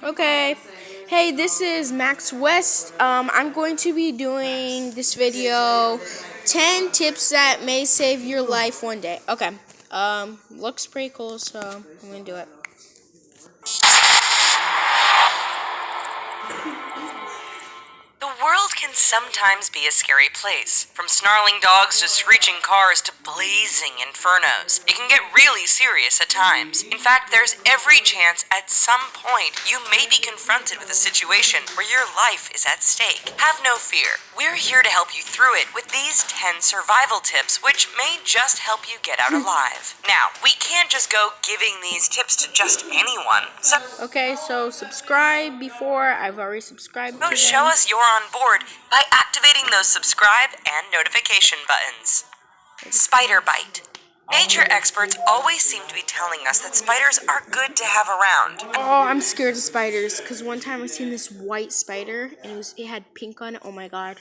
Okay. Hey, this is Max West. I'm going to be doing this video 10 tips that may save your life one day. Okay. Looks pretty cool, so I'm going to do it. The world can sometimes be a scary place. From snarling dogs to screeching cars to blazing infernos. It can get really serious at times. In fact, there's every chance at some point you may be confronted with a situation where your life is at stake. Have no fear. We're here to help you through it with these 10 survival tips, which may just help you get out alive. Now, we can't just go giving these tips to just anyone. Okay, so subscribe before. I've already subscribed to Show them. us you're on board by activating those subscribe and notification buttons. Spider bite. Nature experts always seem to be telling us that spiders are good to have around. Oh, I'm scared of spiders because one time I seen this white spider and it had pink on it. Oh my god.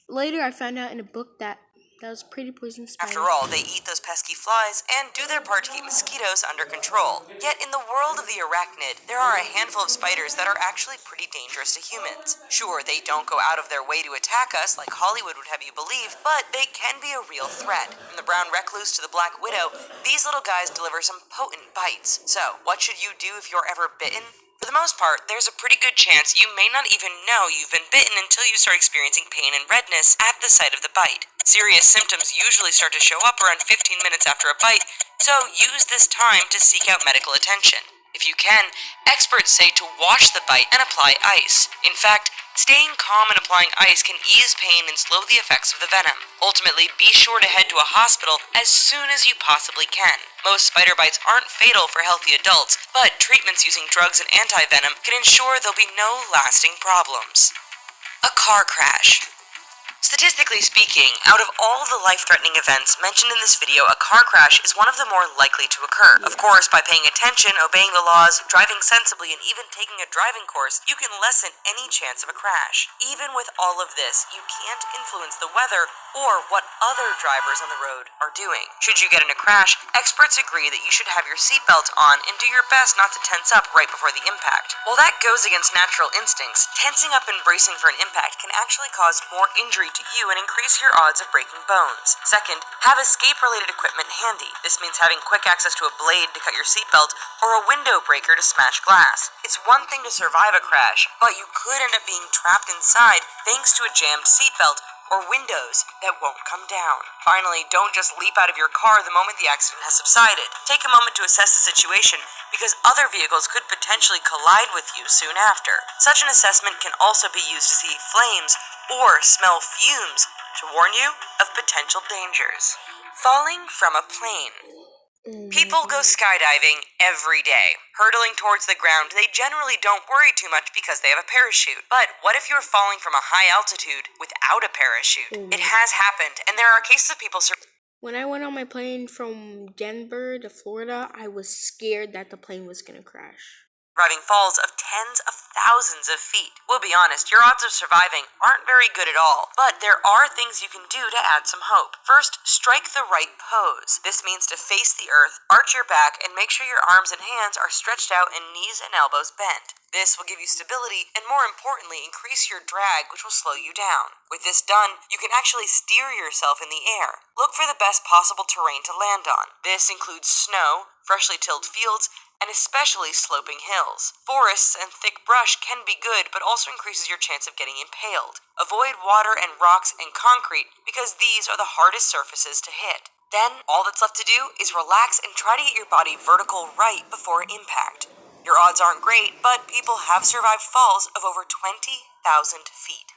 Later, I found out in a book that was pretty poisonous spider. After all, they eat those pesky flies and do their part to keep mosquitoes under control. Yet in the world of the arachnid, there are a handful of spiders that are actually pretty dangerous to humans. Sure, they don't go out of their way to attack us like Hollywood would have you believe, but they can be a real threat. From the brown recluse to the black widow, these little guys deliver some potent bites. So, what should you do if you're ever bitten? For the most part, there's a pretty good chance you may not even know you've been bitten until you start experiencing pain and redness at the site of the bite. Serious symptoms usually start to show up around 15 minutes after a bite, so use this time to seek out medical attention. If you can, experts say to wash the bite and apply ice. In fact, staying calm and applying ice can ease pain and slow the effects of the venom. Ultimately, be sure to head to a hospital as soon as you possibly can. Most spider bites aren't fatal for healthy adults, but treatments using drugs and anti-venom can ensure there'll be no lasting problems. A car crash. Statistically speaking, out of all the life-threatening events mentioned in this video, a car crash is one of the more likely to occur. Of course, by paying attention, obeying the laws, driving sensibly, and even taking a driving course, you can lessen any chance of a crash. Even with all of this, you can't influence the weather or what other drivers on the road are doing. Should you get in a crash, experts agree that you should have your seatbelt on and do your best not to tense up right before the impact. While that goes against natural instincts, tensing up and bracing for an impact can actually cause more injury to you and increase your odds of breaking bones. Second, have escape-related equipment handy. This means having quick access to a blade to cut your seatbelt or a window breaker to smash glass. It's one thing to survive a crash, but you could end up being trapped inside thanks to a jammed seatbelt or windows that won't come down. Finally, don't just leap out of your car the moment the accident has subsided. Take a moment to assess the situation because other vehicles could potentially collide with you soon after. Such an assessment can also be used to see flames or smell fumes to warn you of potential dangers. Falling from a plane. People go skydiving every day. Hurtling towards the ground, they generally don't worry too much because they have a parachute. But what if you're falling from a high altitude without a parachute? It has happened, and there are cases of people When I went on my plane from Denver to Florida, I was scared that the plane was going to crash. surviving falls of tens of thousands of feet. We'll be honest, your odds of surviving aren't very good at all, but there are things you can do to add some hope. First, strike the right pose. This means to face the earth, arch your back, and make sure your arms and hands are stretched out and knees and elbows bent. This will give you stability and, more importantly, increase your drag, which will slow you down. With this done, you can actually steer yourself in the air. Look for the best possible terrain to land on. This includes snow, freshly tilled fields, and especially sloping hills. Forests and thick brush can be good, but also increases your chance of getting impaled. Avoid water and rocks and concrete because these are the hardest surfaces to hit. Then, all that's left to do is relax and try to get your body vertical right before impact. Your odds aren't great, but people have survived falls of over 20,000 feet.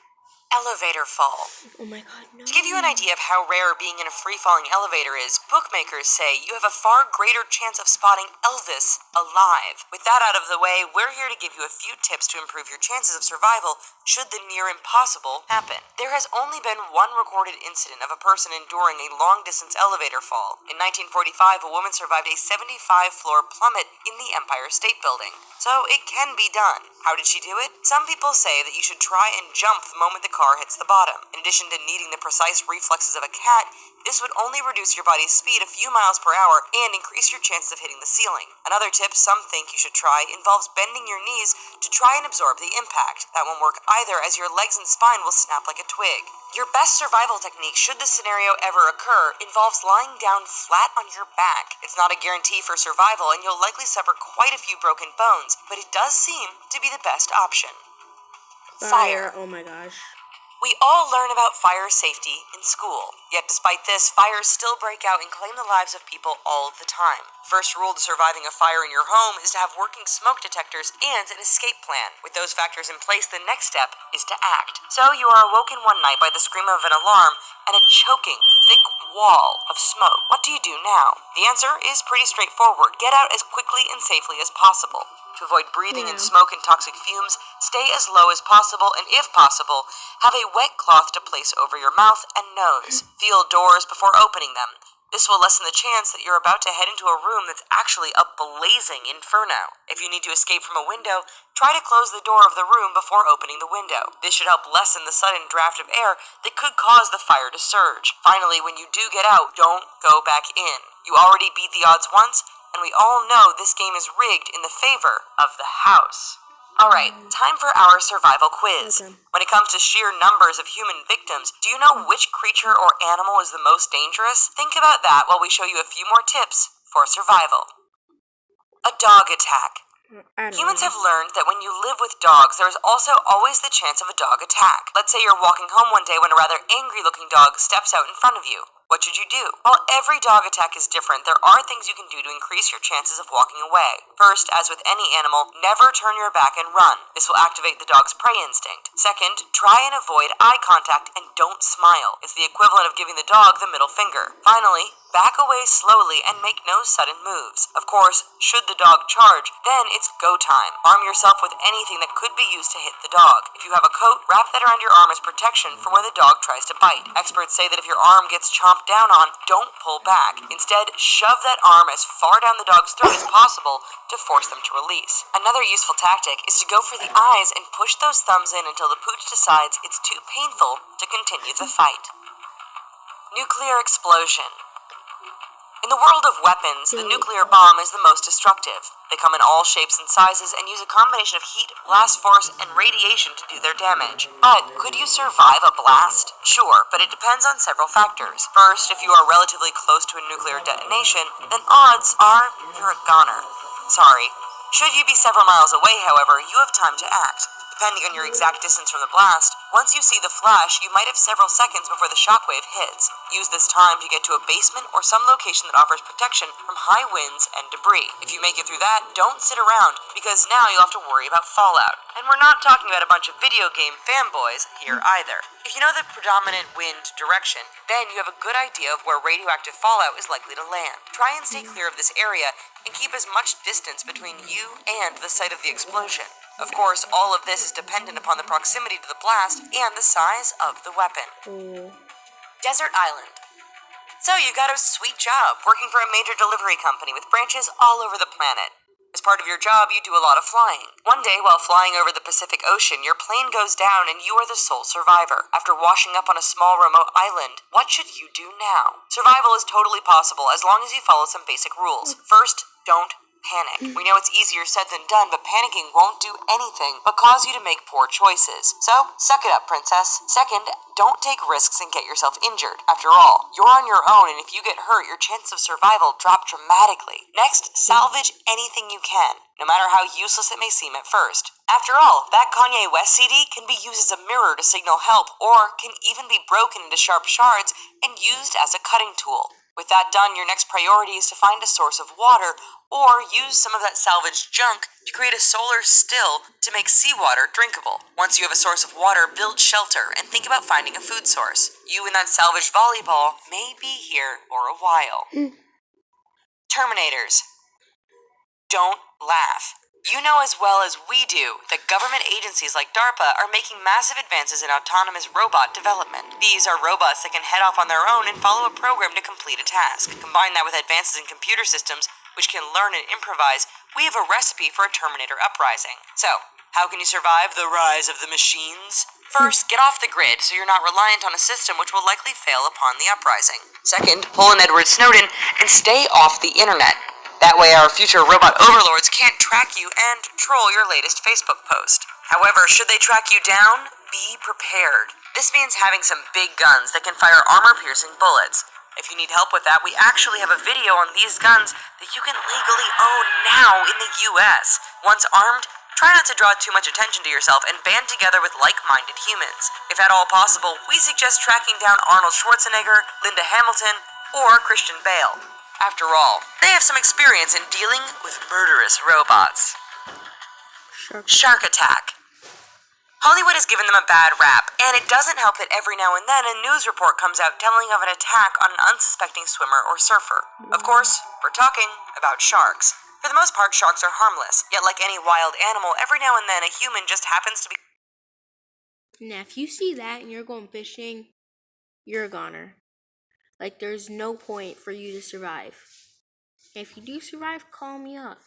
Elevator fall. Oh my god, no. To give you an idea of how rare being in a free-falling elevator is, bookmakers say you have a far greater chance of spotting Elvis alive. With that out of the way, we're here to give you a few tips to improve your chances of survival should the near impossible happen. There has only been one recorded incident of a person enduring a long-distance elevator fall. In 1945, a woman survived a 75-floor plummet in the Empire State Building. So it can be done. How did she do it? Some people say that you should try and jump the moment the car car hits the bottom. In addition to needing the precise reflexes of a cat, this would only reduce your body's speed a few miles per hour and increase your chances of hitting the ceiling. Another tip some think you should try involves bending your knees to try and absorb the impact. That won't work either, as your legs and spine will snap like a twig. Your best survival technique, should this scenario ever occur, involves lying down flat on your back. It's not a guarantee for survival, and you'll likely suffer quite a few broken bones, but it does seem to be the best option. Fire. Oh my gosh. We all learn about fire safety in school. Yet despite this, fires still break out and claim the lives of people all of the time. First rule to surviving a fire in your home is to have working smoke detectors and an escape plan. With those factors in place, the next step is to act. So you are awoken one night by the scream of an alarm and a choking, thick wall of smoke. What do you do now? The answer is pretty straightforward. Get out as quickly and safely as possible. To avoid breathing in smoke and toxic fumes, stay as low as possible, and if possible, have a wet cloth to place over your mouth and nose. Feel doors before opening them. This will lessen the chance that you're about to head into a room that's actually a blazing inferno. If you need to escape from a window, try to close the door of the room before opening the window. This should help lessen the sudden draft of air that could cause the fire to surge. Finally, when you do get out, don't go back in. You already beat the odds once, and we all know this game is rigged in the favor of the house. Alright, time for our survival quiz. Okay. When it comes to sheer numbers of human victims, do you know which creature or animal is the most dangerous? Think about that while we show you a few more tips for survival. A dog attack. Humans have learned that when you live with dogs, there is also always the chance of a dog attack. Let's say you're walking home one day when a rather angry-looking dog steps out in front of you. What should you do? While every dog attack is different, there are things you can do to increase your chances of walking away. First, as with any animal, never turn your back and run. This will activate the dog's prey instinct. Second, try and avoid eye contact and don't smile. It's the equivalent of giving the dog the middle finger. Finally, back away slowly and make no sudden moves. Of course, should the dog charge, then it's go time. Arm yourself with anything that could be used to hit the dog. If you have a coat, wrap that around your arm as protection for when the dog tries to bite. Experts say that if your arm gets chomped down on, don't pull back. Instead, shove that arm as far down the dog's throat as possible to force them to release. Another useful tactic is to go for the eyes and push those thumbs in until the pooch decides it's too painful to continue the fight. Nuclear explosion. In the world of weapons, the nuclear bomb is the most destructive. They come in all shapes and sizes and use a combination of heat, blast force, and radiation to do their damage. But could you survive a blast? Sure, but it depends on several factors. First, if you are relatively close to a nuclear detonation, then odds are you're a goner. Sorry. Should you be several miles away, however, you have time to act. Depending on your exact distance from the blast, once you see the flash, you might have several seconds before the shockwave hits. Use this time to get to a basement or some location that offers protection from high winds and debris. If you make it through that, don't sit around, because now you'll have to worry about fallout. And we're not talking about a bunch of video game fanboys here either. If you know the predominant wind direction, then you have a good idea of where radioactive fallout is likely to land. Try and stay clear of this area and keep as much distance between you and the site of the explosion. Of course, all of this is dependent upon the proximity to the blast and the size of the weapon. Desert Island. So you got a sweet job working for a major delivery company with branches all over the planet. As part of your job, you do a lot of flying. One day, while flying over the Pacific Ocean, your plane goes down and you are the sole survivor. After washing up on a small remote island, what should you do now? Survival is totally possible as long as you follow some basic rules. First, don't panic. We know it's easier said than done, but panicking won't do anything but cause you to make poor choices. So, suck it up, princess. Second, don't take risks and get yourself injured. After all, you're on your own, and if you get hurt, your chances of survival drop dramatically. Next, salvage anything you can, no matter how useless it may seem at first. After all, that Kanye West CD can be used as a mirror to signal help, or can even be broken into sharp shards and used as a cutting tool. With that done, your next priority is to find a source of water, or use some of that salvaged junk to create a solar still to make seawater drinkable. Once you have a source of water, build shelter and think about finding a food source. You and that salvaged volleyball may be here for a while. Terminators. Don't laugh. You know as well as we do that government agencies like DARPA are making massive advances in autonomous robot development. These are robots that can head off on their own and follow a program to complete a task. Combine that with advances in computer systems, which can learn and improvise, we have a recipe for a Terminator uprising. So, how can you survive the rise of the machines? First, get off the grid so you're not reliant on a system which will likely fail upon the uprising. Second, pull in Edward Snowden and stay off the internet. That way our future robot overlords can't track you and troll your latest Facebook post. However, should they track you down, be prepared. This means having some big guns that can fire armor-piercing bullets. If you need help with that, we actually have a video on these guns that you can legally own now in the US. Once armed, try not to draw too much attention to yourself and band together with like-minded humans. If at all possible, we suggest tracking down Arnold Schwarzenegger, Linda Hamilton, or Christian Bale. After all, they have some experience in dealing with murderous robots. Shark Attack. Hollywood has given them a bad rap, and it doesn't help that every now and then a news report comes out telling of an attack on an unsuspecting swimmer or surfer. Of course, we're talking about sharks. For the most part, sharks are harmless, yet like any wild animal, every now and then a human just happens to be... Now, if you see that and you're going fishing, you're a goner. Like, there's no point for you to survive. If you do survive, call me up.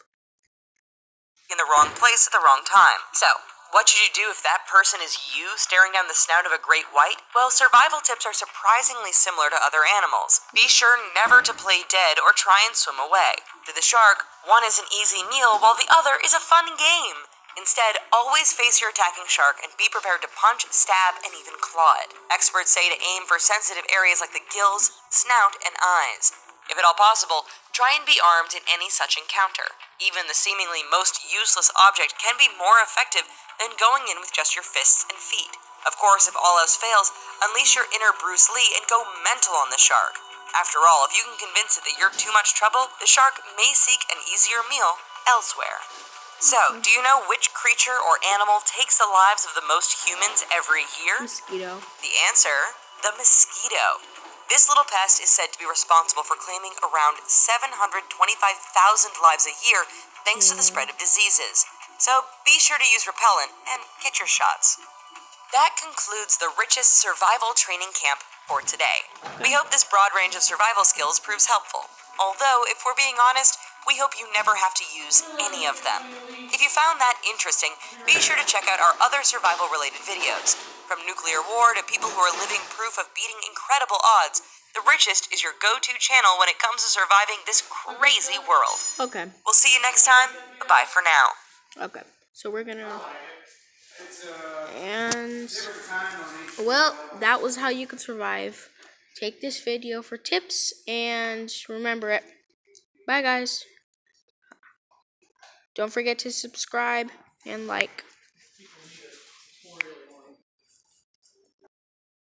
in the wrong place at the wrong time. So, what should you do if that person is you staring down the snout of a great white? Well, survival tips are surprisingly similar to other animals. Be sure never to play dead or try and swim away. To the shark, one is an easy meal while the other is a fun game. Instead, always face your attacking shark and be prepared to punch, stab, and even claw it. Experts say to aim for sensitive areas like the gills, snout, and eyes. If at all possible, try and be armed in any such encounter. Even the seemingly most useless object can be more effective than going in with just your fists and feet. Of course, if all else fails, unleash your inner Bruce Lee and go mental on the shark. After all, if you can convince it that you're too much trouble, the shark may seek an easier meal elsewhere. So, do you know which creature or animal takes the lives of the most humans every year? Mosquito. The answer, the mosquito. This little pest is said to be responsible for claiming around 725,000 lives a year thanks to the spread of diseases. So be sure to use repellent and get your shots. That concludes the richest survival training camp for today. We hope this broad range of survival skills proves helpful. Although, if we're being honest, we hope you never have to use any of them. If you found that interesting, be sure to check out our other survival-related videos. From nuclear war to people who are living proof of beating incredible odds, The Richest is your go-to channel when it comes to surviving this crazy world. Okay. We'll see you next time. Bye-bye for now. Okay. So we're gonna... And... Well, that was how you can survive. Take this video for tips and remember it. Bye, guys. Don't forget to subscribe and like.